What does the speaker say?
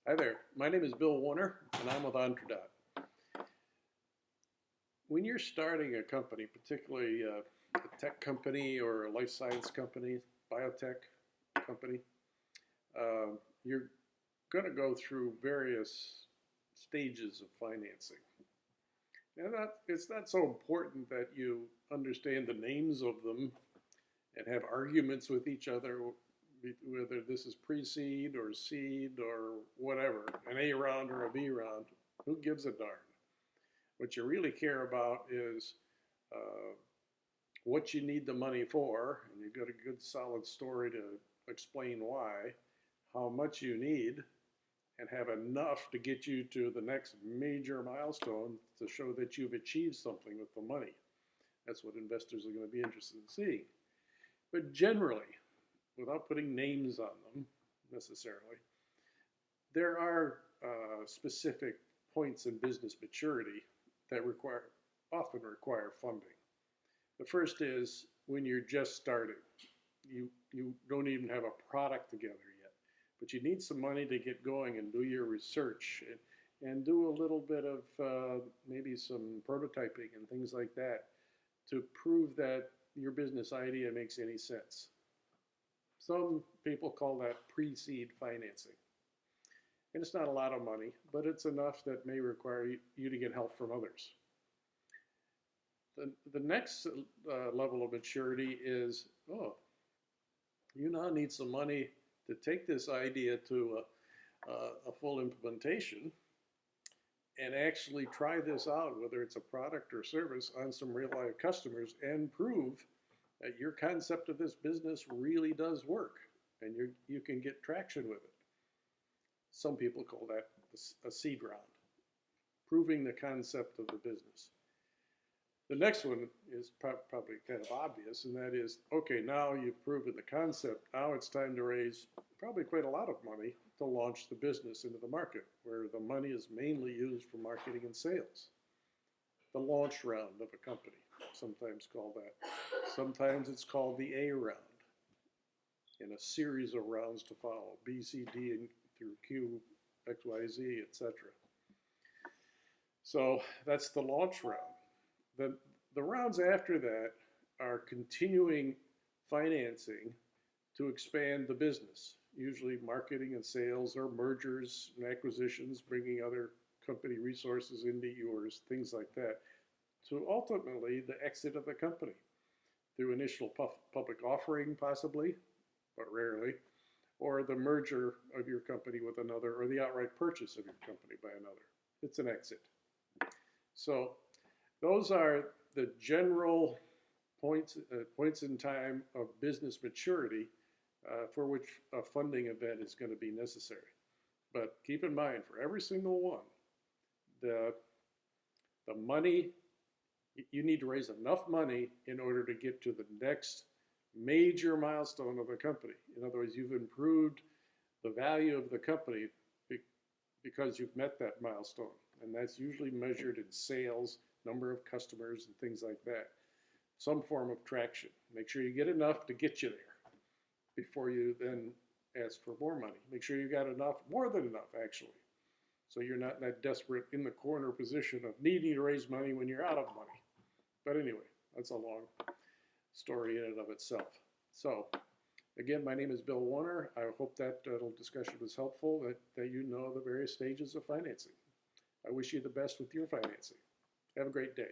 Hi there, my name is Bill Warner and I'm with EntreDot. When you're starting a company, particularly a tech company or a life science company, biotech company, you're going to go through various stages of financing. And it's not so important that you understand the names of them and have arguments with each other, whether this is pre-seed or seed or whatever, an A round or a B round. Who gives a darn? What you really care about is what you need the money for, and you've got a good solid story to explain why, how much you need, and have enough to get you to the next major milestone to show that you've achieved something with the money. That's what investors are going to be interested in seeing. But generally, without putting names on them necessarily, there are specific points in business maturity that often require funding. The first is when you're just starting. You don't even have a product together yet, but you need some money to get going and do your research and do a little bit of maybe some prototyping and things like that to prove that your business idea makes any sense. Some people call that pre-seed financing. And it's not a lot of money, but it's enough that may require you to get help from others. The next level of maturity is, you now need some money to take this idea to a full implementation and actually try this out, whether it's a product or service, on some real life customers and prove that your concept of this business really does work and you can get traction with it. Some people call that a seed round, proving the concept of the business. The next one is probably kind of obvious, and that is, okay, now you've proven the concept. Now it's time to raise probably quite a lot of money to launch the business into the market, where the money is mainly used for marketing and sales. The launch round of a company, sometimes called that. Sometimes it's called the A round, and a series of rounds to follow, B, C, D, and through Q, X, Y, Z, etc. So that's the launch round. The rounds after that are continuing financing to expand the business, usually marketing and sales or mergers and acquisitions, bringing other company resources into yours, things like that, to ultimately the exit of the company through initial public offering possibly, but rarely, or the merger of your company with another, or the outright purchase of your company by another. It's an exit. So those are the general points in time of business maturity for which a funding event is going to be necessary. But keep in mind, for every single one, the money, you need to raise enough money in order to get to the next major milestone of the company. In other words, you've improved the value of the company because you've met that milestone. And that's usually measured in sales, number of customers, and things like that. Some form of traction. Make sure you get enough to get you there before you then ask for more money. Make sure you got enough, more than enough actually. So you're not in that desperate, in the corner position of needing to raise money when you're out of money. But anyway, that's a long story in and of itself. So again, my name is Bill Warner. I hope that little discussion was helpful, that you know the various stages of financing. I wish you the best with your financing. Have a great day.